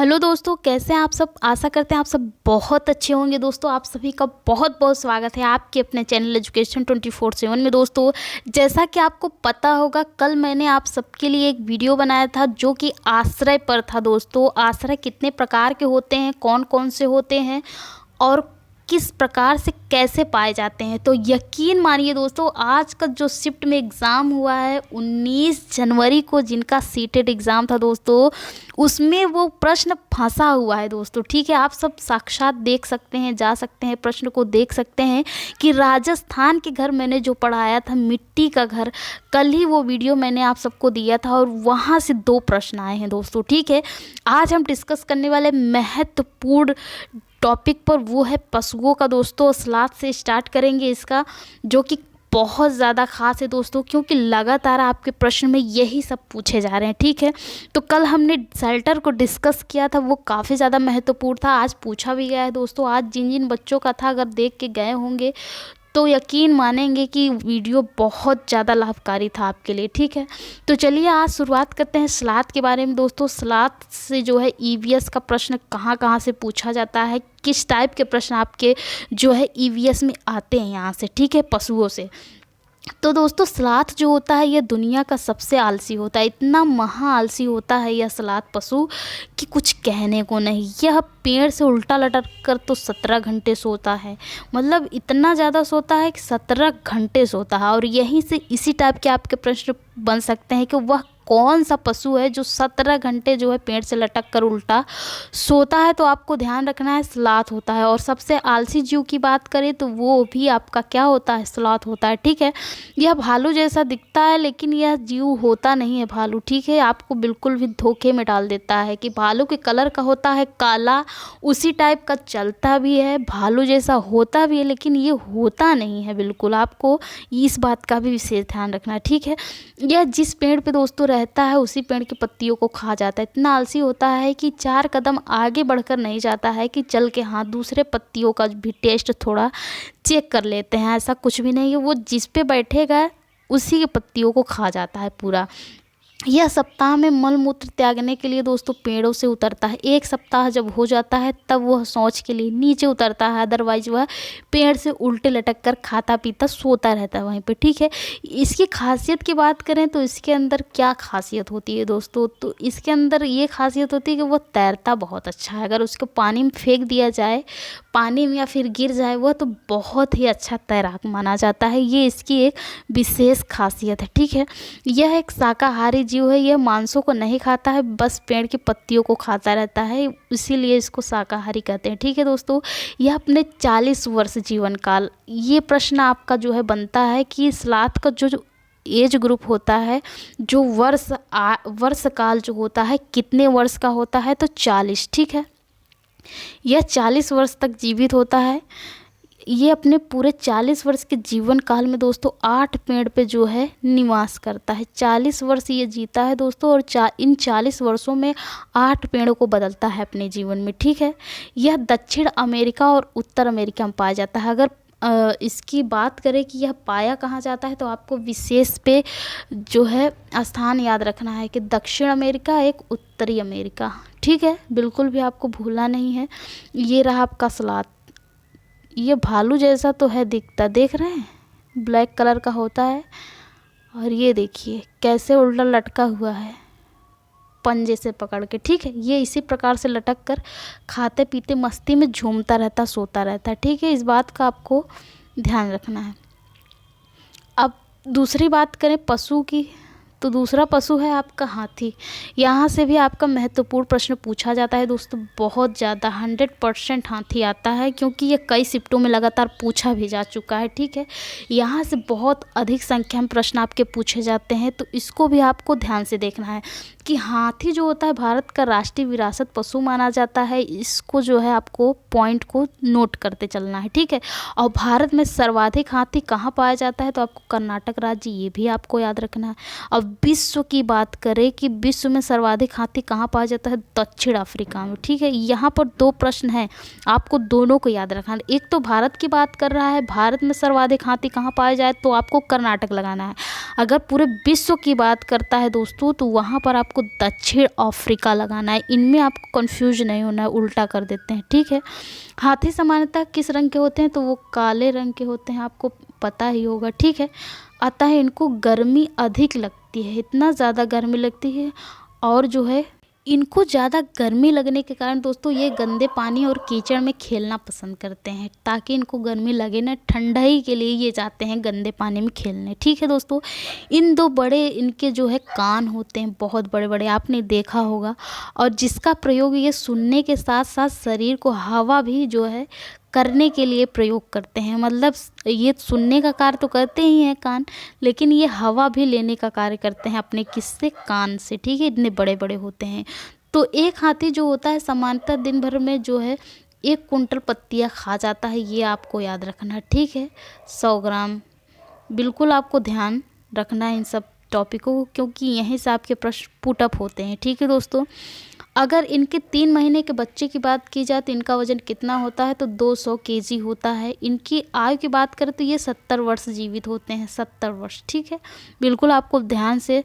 Hello दोस्तों, कैसे हैं आप सब। आशा करते हैं आप सब बहुत अच्छे होंगे। दोस्तों आप सभी का बहुत बहुत स्वागत है आपके अपने चैनल एजुकेशन 24/7 में। दोस्तों जैसा कि आपको पता होगा, कल मैंने आप सबके लिए एक वीडियो बनाया था जो कि आश्रय पर था। दोस्तों आश्रय कितने प्रकार के होते हैं, कौन कौन से होते हैं और किस प्रकार से कैसे पाए जाते हैं। तो यकीन मानिए दोस्तों, आज का जो शिफ्ट में एग्ज़ाम हुआ है 19 जनवरी को, जिनका सीटेड एग्ज़ाम था दोस्तों, उसमें वो प्रश्न फंसा हुआ है दोस्तों। ठीक है, आप सब साक्षात देख सकते हैं, जा सकते हैं, प्रश्न को देख सकते हैं कि राजस्थान के घर मैंने जो पढ़ाया था, मिट्टी का घर, कल ही वो वीडियो मैंने आप सबको दिया था और वहाँ से 2 प्रश्न आए हैं दोस्तों। ठीक है, आज हम डिस्कस करने वाले महत्वपूर्ण टॉपिक पर वो है पशुओं का। दोस्तों सलाद से स्टार्ट करेंगे इसका, जो कि बहुत ज़्यादा ख़ास है दोस्तों, क्योंकि लगातार आपके प्रश्न में यही सब पूछे जा रहे हैं। ठीक है, तो कल हमने शेल्टर को डिस्कस किया था, वो काफ़ी ज़्यादा महत्वपूर्ण था। आज पूछा भी गया है दोस्तों। आज जिन जिन बच्चों का था, अगर देख के गए होंगे तो यकीन मानेंगे कि वीडियो बहुत ज़्यादा लाभकारी था आपके लिए। ठीक है, तो चलिए आज शुरुआत करते हैं सलाद के बारे में। दोस्तों सलाद से जो है ईवीएस का प्रश्न कहाँ कहाँ से पूछा जाता है, किस टाइप के प्रश्न आपके जो है ईवीएस में आते हैं यहाँ से। ठीक है, पशुओं से। तो दोस्तों सलाद जो होता है यह दुनिया का सबसे आलसी होता है। इतना महा आलसी होता है यह सलाद पशु कि कुछ कहने को नहीं। यह पेड़ से उल्टा लटक कर तो 17 घंटे सोता है। मतलब इतना ज़्यादा सोता है कि 17 घंटे सोता है। और यहीं से इसी टाइप के आपके प्रश्न बन सकते हैं कि वह कौन सा पशु है जो 17 घंटे जो है पेड़ से लटक कर उल्टा सोता है। तो आपको ध्यान रखना है, स्लॉथ होता है। और सबसे आलसी जीव की बात करें तो वो भी आपका क्या होता है, स्लॉथ होता है। ठीक है, यह भालू जैसा दिखता है लेकिन यह जीव होता नहीं है भालू। ठीक है, आपको बिल्कुल भी धोखे में डाल देता है कि भालू के कलर का होता है काला, उसी टाइप का चलता भी है, भालू जैसा होता भी है, लेकिन ये होता नहीं है बिल्कुल। आपको इस बात का भी विशेष ध्यान रखना है। ठीक है, यह जिस पेड़ पे दोस्तों रहता है उसी पेड़ की पत्तियों को खा जाता है। इतना आलसी होता है कि 4 कदम आगे बढ़कर नहीं जाता है कि चल के हाँ दूसरे पत्तियों का भी टेस्ट थोड़ा चेक कर लेते हैं। ऐसा कुछ भी नहीं है, वो जिस पे बैठेगा उसी के पत्तियों को खा जाता है पूरा। यह सप्ताह में मल मूत्र त्यागने के लिए दोस्तों पेड़ों से उतरता है। 1 सप्ताह जब हो जाता है तब वह शौच के लिए नीचे उतरता है, अदरवाइज वह पेड़ से उल्टे लटक कर खाता पीता सोता रहता है वहीं पे। ठीक है, इसकी खासियत की बात करें तो इसके अंदर क्या खासियत होती है दोस्तों, तो इसके अंदर ये खासियत होती है कि वह तैरता बहुत अच्छा है। अगर उसको पानी में फेंक दिया जाए, पानी में या फिर गिर जाए वह, तो बहुत ही अच्छा तैराक माना जाता है। ये इसकी एक विशेष खासियत है। ठीक है, यह एक शाकाहारी जीव है। यह मांसों को नहीं खाता है, बस पेड़ की पत्तियों को खाता रहता है, इसीलिए इसको शाकाहारी कहते हैं। ठीक है दोस्तों, यह अपने 40 वर्ष जीवन काल, ये प्रश्न आपका जो है बनता है कि सलाद का जो एज ग्रुप होता है, जो वर्ष काल जो होता है कितने वर्ष का होता है, तो 40। ठीक है, यह 40 वर्ष तक जीवित होता है। ये अपने पूरे 40 वर्ष के जीवन काल में दोस्तों 8 पेड़ पे जो है निवास करता है। 40 वर्ष ये जीता है दोस्तों, और इन 40 वर्षों में 8 पेड़ों को बदलता है अपने जीवन में। ठीक है, यह दक्षिण अमेरिका और उत्तर अमेरिका में पाया जाता है। अगर इसकी बात करें कि यह पाया कहाँ जाता है, तो आपको विशेष पे जो है स्थान याद रखना है कि दक्षिण अमेरिका, एक उत्तरी अमेरिका। ठीक है, बिल्कुल भी आपको भूलना नहीं है। ये रहा आपका सलाद। ये भालू जैसा तो है दिखता, देख रहे हैं, ब्लैक कलर का होता है। और ये देखिए कैसे उल्टा लटका हुआ है पंजे से पकड़ के। ठीक है, ये इसी प्रकार से लटक कर खाते पीते मस्ती में झूमता रहता, सोता रहता है। ठीक है, इस बात का आपको ध्यान रखना है। अब दूसरी बात करें पशु की, तो दूसरा पशु है आपका हाथी। यहाँ से भी आपका महत्वपूर्ण प्रश्न पूछा जाता है दोस्तों, बहुत ज़्यादा 100% हाथी आता है, क्योंकि ये कई शिफ्टों में लगातार पूछा भी जा चुका है। ठीक है, यहाँ से बहुत अधिक संख्या में प्रश्न आपके पूछे जाते हैं, तो इसको भी आपको ध्यान से देखना है कि हाथी जो होता है भारत का राष्ट्रीय विरासत पशु माना जाता है। इसको जो है आपको पॉइंट को नोट करते चलना है। ठीक है, और भारत में सर्वाधिक हाथी कहाँ पाया जाता है, तो आपको कर्नाटक राज्य, ये भी आपको याद रखना है। अब विश्व की बात करें कि विश्व में सर्वाधिक हाथी कहाँ पाया जाता है, दक्षिण अफ्रीका में। ठीक है, यहाँ पर 2 प्रश्न हैं, आपको दोनों को याद रखना है। एक तो भारत की बात कर रहा है, भारत में सर्वाधिक हाथी कहाँ पाया जाए, तो आपको कर्नाटक लगाना है। अगर पूरे विश्व की बात करता है दोस्तों, तो वहाँ पर आपको आपको दक्षिण अफ्रीका लगाना है। इनमें आपको कंफ्यूज नहीं होना है, उल्टा कर देते हैं, ठीक है। हाथी सामान्यतः किस रंग के होते हैं, तो वो काले रंग के होते हैं, आपको पता ही होगा, ठीक है। अतः इनको गर्मी अधिक लगती है, इतना ज़्यादा गर्मी लगती है, और जो है इनको ज़्यादा गर्मी लगने के कारण दोस्तों ये गंदे पानी और कीचड़ में खेलना पसंद करते हैं, ताकि इनको गर्मी लगे ना, ठंडाई के लिए ये जाते हैं गंदे पानी में खेलने, ठीक है दोस्तों। इन दो बड़े इनके जो है कान होते हैं, बहुत बड़े बड़े, आपने देखा होगा, और जिसका प्रयोग ये सुनने के साथ साथ शरीर को हवा भी जो है करने के लिए प्रयोग करते हैं। मतलब ये सुनने का कार्य तो करते ही हैं कान, लेकिन ये हवा भी लेने का कार्य करते हैं अपने किससे, कान से, ठीक है। इतने बड़े बड़े होते हैं। तो एक हाथी जो होता है सामान्यतः दिन भर में जो है 1 कुंटल पत्तियाँ खा जाता है, ये आपको याद रखना है, ठीक है। 100 ग्राम, बिल्कुल आपको ध्यान रखना है इन सब टॉपिकों को, क्योंकि यहीं से आपके प्रश्न पुट अप होते हैं, ठीक है दोस्तों। अगर इनके 3 महीने के बच्चे की बात की जाए तो इनका वजन कितना होता है, तो 200 केजी होता है। इनकी आयु की बात करें तो ये 70 वर्ष जीवित होते हैं, 70 वर्ष, ठीक है। बिल्कुल आपको ध्यान से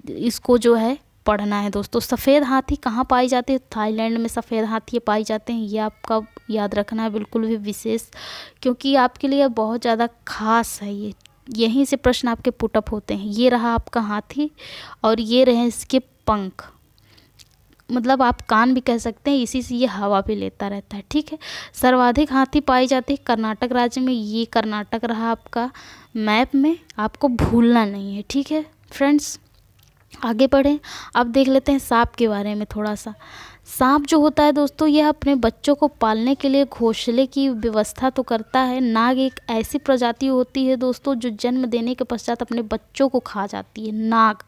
इसको जो है पढ़ना है दोस्तों। सफ़ेद हाथी कहाँ पाई जाती है, थाईलैंड में सफ़ेद हाथी पाई जाते हैं, ये आपका याद रखना है, बिल्कुल भी विशेष, क्योंकि आपके लिए बहुत ज़्यादा खास है ये, यहीं से प्रश्न आपके पुटअप होते हैं। ये रहा आपका हाथी, और ये रहे इसके पंख, मतलब आप कान भी कह सकते हैं, इसी से ये हवा भी लेता रहता है, ठीक है। सर्वाधिक हाथी पाई जाती है कर्नाटक राज्य में, ये कर्नाटक रहा आपका मैप में, आपको भूलना नहीं है, ठीक है फ्रेंड्स। आगे बढ़ें, अब देख लेते हैं सांप के बारे में थोड़ा सा। सांप जो होता है दोस्तों, यह अपने बच्चों को पालने के लिए घोंसले की व्यवस्था तो करता है। नाग एक ऐसी प्रजाति होती है दोस्तों जो जन्म देने के पश्चात अपने बच्चों को खा जाती है। नाग,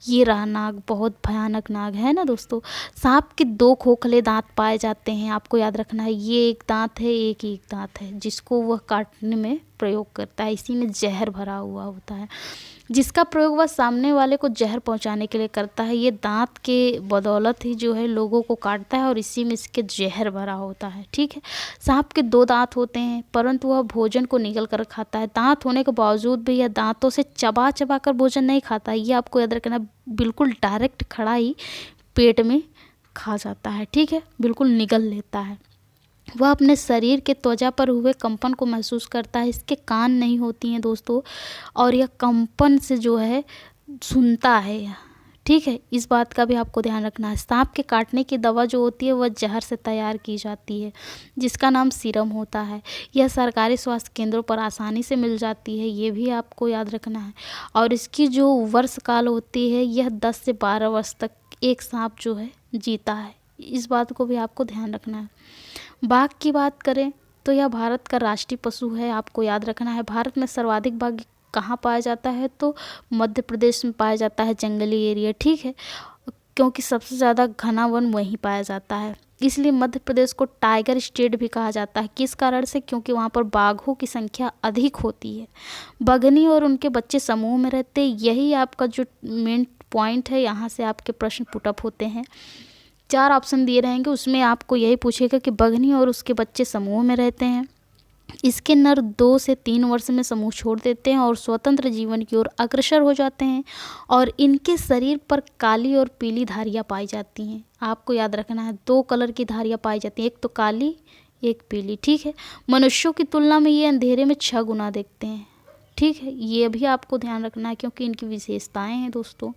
ये रहा नाग, बहुत भयानक नाग है ना दोस्तों। सांप के 2 खोखले दांत पाए जाते हैं, आपको याद रखना है, ये एक दांत है, एक दांत है, जिसको वह काटने में प्रयोग करता है। इसी में जहर भरा हुआ होता है, जिसका प्रयोग वह सामने वाले को जहर पहुंचाने के लिए करता है। ये दांत के बदौलत ही जो है लोगों को काटता है, और इसी में इसके जहर भरा होता है, ठीक है। सांप के 2 दांत होते हैं, परंतु वह भोजन को निगल कर खाता है। दांत होने के बावजूद भी यह दांतों से चबा चबा कर भोजन नहीं खाता, ये आपको याद रखना, बिल्कुल डायरेक्ट खड़ा ही पेट में खा जाता है, ठीक है, बिल्कुल निगल लेता है। वह अपने शरीर के त्वचा पर हुए कंपन को महसूस करता है। इसके कान नहीं होती हैं दोस्तों, और यह कंपन से जो है सुनता है, ठीक है। इस बात का भी आपको ध्यान रखना है। सांप के काटने की दवा जो होती है वह जहर से तैयार की जाती है, जिसका नाम सीरम होता है। यह सरकारी स्वास्थ्य केंद्रों पर आसानी से मिल जाती है, ये भी आपको याद रखना है। और इसकी जो वर्ष काल होती है, यह 10 से 12 वर्ष तक एक सांप जो है जीता है, इस बात को भी आपको ध्यान रखना है। बाघ की बात करें तो यह भारत का राष्ट्रीय पशु है, आपको याद रखना है। भारत में सर्वाधिक बाघ कहाँ पाया जाता है, तो मध्य प्रदेश में पाया जाता है, जंगली एरिया, ठीक है, क्योंकि सबसे ज़्यादा घना वन वहीं पाया जाता है। इसलिए मध्य प्रदेश को टाइगर स्टेट भी कहा जाता है। किस कारण से, क्योंकि वहाँ पर बाघों की संख्या अधिक होती है। बघनी और उनके बच्चे समूह में रहते हैं, यही आपका जो मेन पॉइंट है, यहाँ से आपके प्रश्न पुटअप होते हैं। 4 ऑप्शन दिए रहेंगे, उसमें आपको यही पूछेगा कि बघनी और उसके बच्चे समूह में रहते हैं। इसके नर 2 से 3 वर्ष में समूह छोड़ देते हैं और स्वतंत्र जीवन की ओर अग्रसर हो जाते हैं, और इनके शरीर पर काली और पीली धारियाँ पाई जाती हैं। आपको याद रखना है, 2 कलर की धारियाँ पाई जाती हैं, एक तो काली, एक पीली, ठीक है। मनुष्यों की तुलना में ये अंधेरे में 6 गुना देखते हैं, ठीक है, ये भी आपको ध्यान रखना है, क्योंकि इनकी विशेषताएं हैं दोस्तों।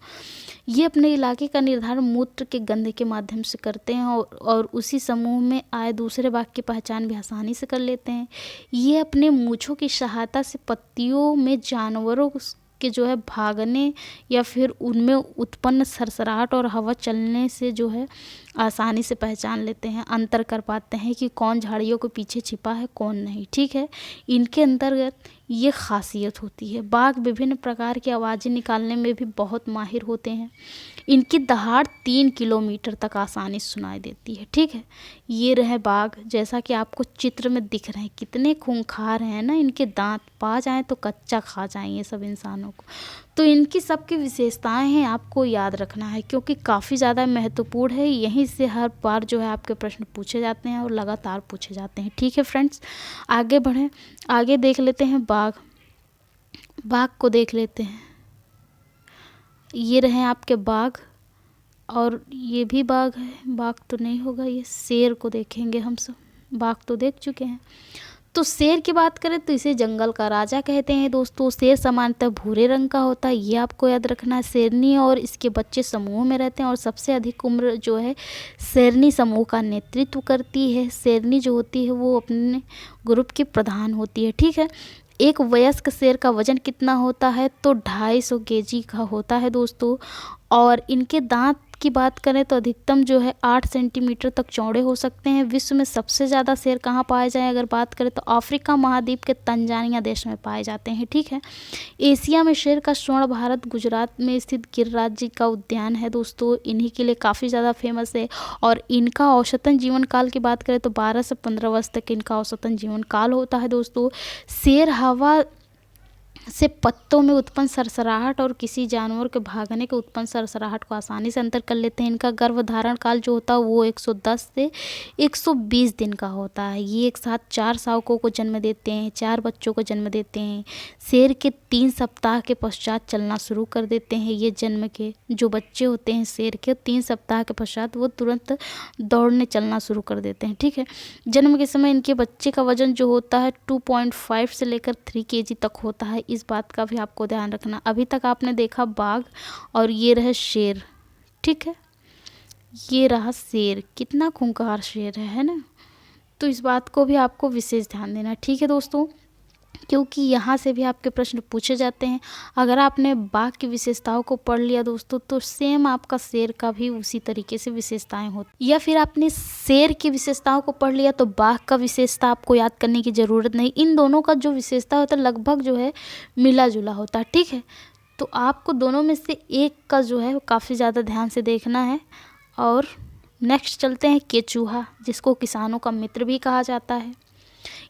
ये अपने इलाके का निर्धारण मूत्र के गंध के माध्यम से करते हैं, और उसी समूह में आए दूसरे बाघ की पहचान भी आसानी से कर लेते हैं। ये अपने मूंछों की सहायता से पत्तियों में जानवरों के जो है भागने या फिर उनमें उत्पन्न सरसराहट और हवा चलने से जो है आसानी से पहचान लेते हैं, अंतर कर पाते हैं कि कौन झाड़ियों के पीछे छिपा है, कौन नहीं, ठीक है। इनके अंतर्गत ये खासियत होती है। बाघ विभिन्न प्रकार की आवाज़ें निकालने में भी बहुत माहिर होते हैं। इनकी दहाड़ 3 किलोमीटर तक आसानी से सुनाई देती है, ठीक है। ये रहे बाघ, जैसा कि आपको चित्र में दिख रहे हैं, कितने खूंखार हैं ना, इनके दांत पा जाएं तो कच्चा खा जाएं ये सब इंसानों को। तो इनकी सबकी विशेषताएं हैं, आपको याद रखना है, क्योंकि काफ़ी ज़्यादा महत्वपूर्ण है। यहीं से हर बार जो है आपके प्रश्न पूछे जाते हैं और लगातार पूछे जाते हैं, ठीक है फ्रेंड्स। आगे बढ़ें, आगे देख लेते हैं बाघ। बाघ को देख लेते हैं, ये रहे आपके बाघ, और ये भी बाघ है, बाघ तो नहीं होगा, ये शेर को देखेंगे हम सब, बाघ तो देख चुके हैं। तो शेर की बात करें तो इसे जंगल का राजा कहते हैं दोस्तों। शेर सामान्यतः भूरे रंग का होता है, ये आपको याद रखना है। शेरनी और इसके बच्चे समूह में रहते हैं और सबसे अधिक उम्र जो है शेरनी समूह का नेतृत्व करती है। शेरनी जो होती है वो अपने ग्रुप की प्रधान होती है, ठीक है। एक वयस्क शेर का वजन कितना होता है तो 250 केजी का होता है दोस्तों। और इनके दांत की बात करें तो अधिकतम जो है 8 सेंटीमीटर तक चौड़े हो सकते हैं। विश्व में सबसे ज़्यादा शेर कहाँ पाए जाएं अगर बात करें तो अफ्रीका महाद्वीप के तंजानिया देश में पाए जाते हैं, ठीक है। एशिया में शेर का स्वर्ण भारत गुजरात में स्थित गिर राज्य का उद्यान है दोस्तों, इन्हीं के लिए काफ़ी ज़्यादा फेमस है। और इनका औसतन जीवन काल की बात करें तो 12 से 15 वर्ष तक इनका औसतन जीवन काल होता है दोस्तों। शेर हवा से पत्तों में उत्पन्न सरसराहट और किसी जानवर के भागने के उत्पन्न सरसराहट को आसानी से अंतर कर लेते हैं। इनका गर्भधारण काल जो होता है वो 110 से 120 दिन का होता है। ये एक साथ 4 शावकों को जन्म देते हैं, 4 बच्चों को जन्म देते हैं। शेर के 3 सप्ताह के पश्चात चलना शुरू कर देते हैं। ये जन्म के जो बच्चे होते हैं शेर के 3 सप्ताह के पश्चात वो तुरंत दौड़ने चलना शुरू कर देते हैं, ठीक है। जन्म के समय इनके बच्चे का वजन जो होता है 2.5 से लेकर 3 केजी तक होता है। इस बात का भी आपको ध्यान रखना। अभी तक आपने देखा बाघ और ये रहे शेर, ठीक है। ये रहा शेर, कितना खूंखार शेर है ना। तो इस बात को भी आपको विशेष ध्यान देना, ठीक है दोस्तों, क्योंकि यहाँ से भी आपके प्रश्न पूछे जाते हैं। अगर आपने बाघ की विशेषताओं को पढ़ लिया दोस्तों तो सेम आपका शेर का भी उसी तरीके से विशेषताएं होती, या फिर आपने शेर की विशेषताओं को पढ़ लिया तो बाघ का विशेषता आपको याद करने की ज़रूरत नहीं। इन दोनों का जो विशेषता होता है लगभग जो है मिला जुला होता है, ठीक है। तो आपको दोनों में से एक का जो है काफ़ी ज़्यादा ध्यान से देखना है। और नेक्स्ट चलते हैं केचूहा, जिसको किसानों का मित्र भी कहा जाता है।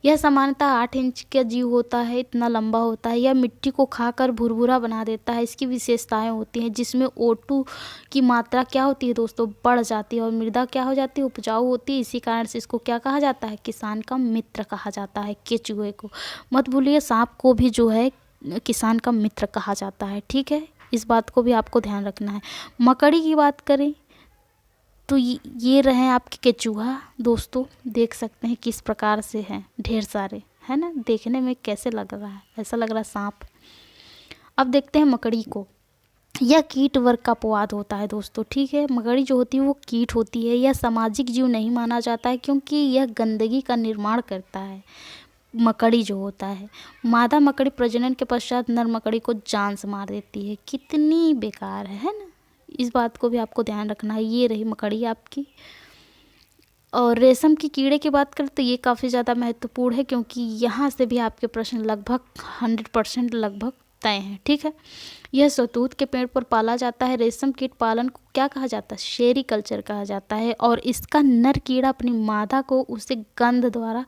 यह सामान्यतः 8 इंच का जीव होता है, इतना लंबा होता है। यह मिट्टी को खाकर भुरभुरा बना देता है। इसकी विशेषताएं होती हैं जिसमें O2 की मात्रा क्या होती है दोस्तों, बढ़ जाती है और मृदा क्या हो जाती है, उपजाऊ होती है। इसी कारण से इसको क्या कहा जाता है, किसान का मित्र कहा जाता है केचुए को। मत भूलिए सांप को भी जो है किसान का मित्र कहा जाता है, ठीक है। इस बात को भी आपको ध्यान रखना है। मकड़ी की बात करें तो ये रहे आपके केचूहा दोस्तों, देख सकते हैं किस प्रकार से हैं, ढेर सारे है ना। देखने में कैसे लग रहा है, ऐसा लग रहा है सांप। अब देखते हैं मकड़ी को। यह कीट वर्ग का अपवाद होता है दोस्तों, ठीक है। मकड़ी जो होती है वो कीट होती है। यह सामाजिक जीव नहीं माना जाता है क्योंकि यह गंदगी का निर्माण करता है। मकड़ी जो होता है, मादा मकड़ी प्रजनन के पश्चात नर मकड़ी को जान से मार देती है। कितनी बेकार है ना। इस बात को भी आपको ध्यान रखना है। ये रही मकड़ी आपकी। और रेशम की कीड़े की बात करें तो ये काफ़ी ज़्यादा महत्वपूर्ण है क्योंकि यहाँ से भी आपके प्रश्न लगभग 100% लगभग तय हैं, ठीक है। यह शहतूत के पेड़ पर पाला जाता है। रेशम कीट पालन को क्या कहा जाता है, सेरीकल्चर कहा जाता है। और इसका नर कीड़ा अपनी मादा को उसे गंध द्वारा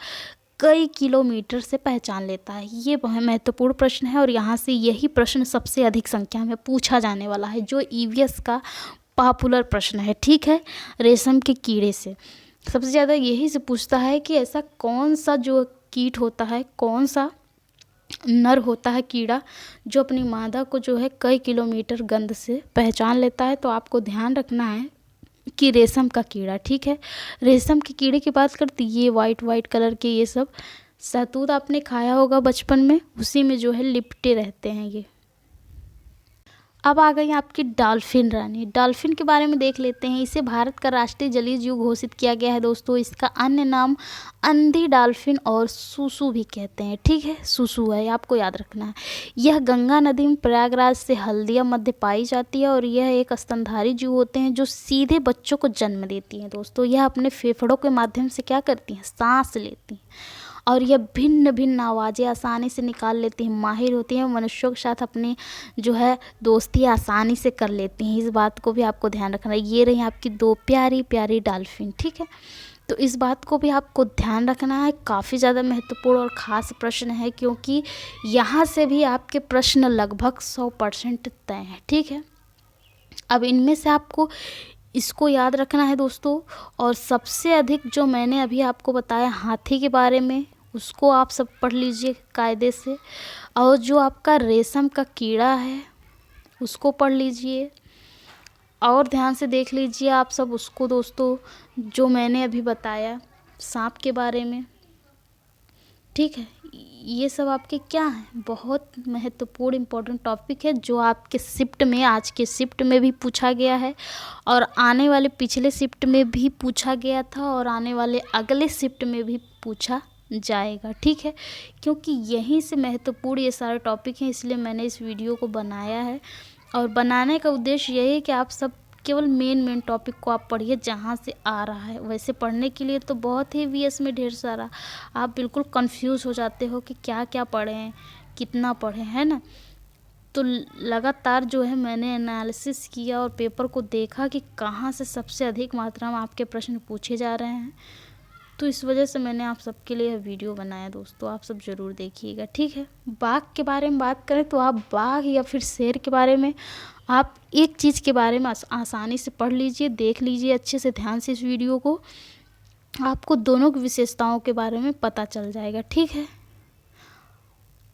कई किलोमीटर से पहचान लेता है। ये बहुत महत्वपूर्ण प्रश्न है और यहाँ से यही प्रश्न सबसे अधिक संख्या में पूछा जाने वाला है, जो ईवीएस का पॉपुलर प्रश्न है, ठीक है। रेशम के कीड़े से सबसे ज़्यादा यही से पूछता है कि ऐसा कौन सा जो कीट होता है, कौन सा नर होता है कीड़ा जो अपनी मादा को जो है कई किलोमीटर गंध से पहचान लेता है। तो आपको ध्यान रखना है कि रेशम का कीड़ा, ठीक है। रेशम के कीड़े की बात करती, ये वाइट कलर के ये सब शहतूत आपने खाया होगा बचपन में, उसी में जो है लिपटे रहते हैं ये। अब आ गई आपकी डॉल्फिन रानी। डॉल्फिन के बारे में देख लेते हैं। इसे भारत का राष्ट्रीय जलीय जीव घोषित किया गया है दोस्तों। इसका अन्य नाम अंधी डॉल्फिन और सूसू भी कहते हैं, ठीक है। सूसू है, आपको याद रखना है। यह गंगा नदी में प्रयागराज से हल्दिया मध्य पाई जाती है और यह एक स्तनधारी जीव होते हैं जो सीधे बच्चों को जन्म देती हैं दोस्तों। यह अपने फेफड़ों के माध्यम से क्या करती हैं, सांस लेती हैं और यह भिन्न भिन्न आवाज़ें आसानी से निकाल लेती हैं, माहिर होती हैं। मनुष्यों के साथ अपनी जो है दोस्ती आसानी से कर लेती हैं। इस बात को भी आपको ध्यान रखना है। ये रही आपकी 2 प्यारी प्यारी डॉल्फिन, ठीक है। तो इस बात को भी आपको ध्यान रखना है। काफ़ी ज़्यादा महत्वपूर्ण और ख़ास प्रश्न है क्योंकि यहाँ से भी आपके प्रश्न लगभग 100% तय हैं, ठीक है। अब इनमें से आपको इसको याद रखना है दोस्तों। और सबसे अधिक जो मैंने अभी आपको बताया हाथी के बारे में, उसको आप सब पढ़ लीजिए कायदे से। और जो आपका रेशम का कीड़ा है उसको पढ़ लीजिए। और ध्यान से देख लीजिए आप सब उसको दोस्तों, जो मैंने अभी बताया सांप के बारे में। ठीक है, ये सब आपके क्या है, बहुत महत्वपूर्ण इम्पोर्टेंट टॉपिक है जो आपके शिफ्ट में, आज के शिफ्ट में भी पूछा गया है और आने वाले पिछले शिफ्ट में भी पूछा गया था और आने वाले अगले शिफ्ट में भी पूछा जाएगा। ठीक है, क्योंकि यहीं से महत्वपूर्ण ये सारे टॉपिक हैं, इसलिए मैंने इस वीडियो को बनाया है। और बनाने का उद्देश्य यही है कि आप सब केवल मेन टॉपिक को आप पढ़िए जहाँ से आ रहा है। वैसे पढ़ने के लिए तो बहुत ही वीएस में ढेर सारा, आप बिल्कुल कंफ्यूज हो जाते हो कि क्या क्या पढ़ें, कितना पढ़ें, है ना। तो लगातार जो है मैंने एनालिसिस किया और पेपर को देखा कि कहाँ से सबसे अधिक मात्रा में आपके प्रश्न पूछे जा रहे हैं, तो इस वजह से मैंने आप सबके लिए यह वीडियो बनाया दोस्तों। आप सब ज़रूर देखिएगा। ठीक है, बाघ के बारे में बात करें तो आप बाघ या फिर शेर के बारे में आप एक चीज़ के बारे में आसानी से पढ़ लीजिए, देख लीजिए अच्छे से ध्यान से इस वीडियो को, आपको दोनों की विशेषताओं के बारे में पता चल जाएगा। ठीक है,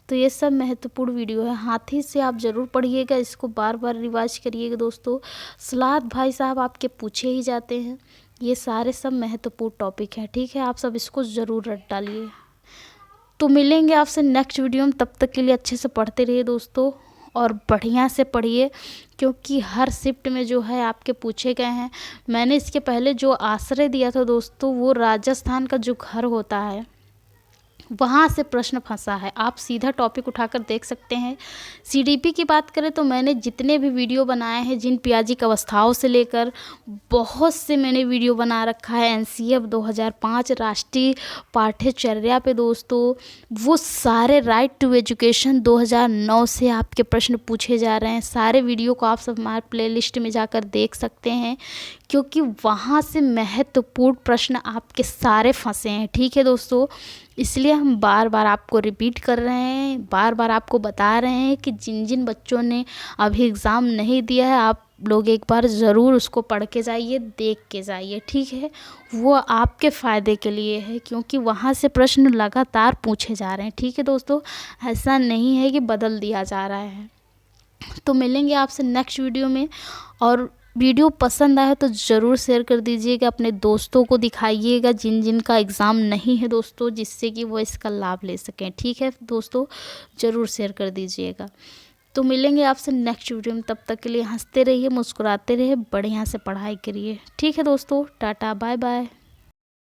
तो ये सब महत्वपूर्ण वीडियो है। हाथी से आप ज़रूर पढ़िएगा, इसको बार बार रिवाइज करिएगा दोस्तों। सलाद भाई साहब आपके पूछे ही जाते हैं, ये सारे सब महत्वपूर्ण टॉपिक हैं। ठीक है, आप सब इसको ज़रूर रट डालिए। तो मिलेंगे आपसे नेक्स्ट वीडियो में, तब तक के लिए अच्छे से पढ़ते रहिए दोस्तों और बढ़िया से पढ़िए, क्योंकि हर शिफ्ट में जो है आपके पूछे गए हैं। मैंने इसके पहले जो आश्रय दिया था दोस्तों, वो राजस्थान का जो घर होता है वहाँ से प्रश्न फंसा है। आप सीधा टॉपिक उठाकर देख सकते हैं। सीडीपी की बात करें तो मैंने जितने भी वीडियो बनाए हैं, जिन पियाजी अवस्थाओं से लेकर बहुत से मैंने वीडियो बना रखा है। एनसीएफ 2005 राष्ट्रीय पाठ्यचर्या पे दोस्तों, वो सारे राइट टू एजुकेशन 2009 से आपके प्रश्न पूछे जा रहे हैं। सारे वीडियो को आप सब हमारे प्लेलिस्ट में जाकर देख सकते हैं, क्योंकि वहाँ से महत्वपूर्ण प्रश्न आपके सारे फंसे हैं। ठीक है दोस्तों, इसलिए हम बार बार आपको रिपीट कर रहे हैं, बार बार आपको बता रहे हैं कि जिन जिन बच्चों ने अभी एग्ज़ाम नहीं दिया है, आप लोग एक बार ज़रूर उसको पढ़ के जाइए, देख के जाइए। ठीक है, वो आपके फ़ायदे के लिए है, क्योंकि वहाँ से प्रश्न लगातार पूछे जा रहे हैं। ठीक है दोस्तों, ऐसा नहीं है कि बदल दिया जा रहा है। तो मिलेंगे आपसे नेक्स्ट वीडियो में, और वीडियो पसंद आया तो ज़रूर शेयर कर दीजिएगा, अपने दोस्तों को दिखाइएगा जिन जिन का एग्ज़ाम नहीं है दोस्तों, जिससे कि वो इसका लाभ ले सकें। ठीक है दोस्तों, ज़रूर शेयर कर दीजिएगा। तो मिलेंगे आपसे नेक्स्ट वीडियो में, तब तक के लिए हंसते रहिए, मुस्कुराते रहिए, बढ़िया से पढ़ाई करिए। ठीक है दोस्तों, टाटा बाय बाय।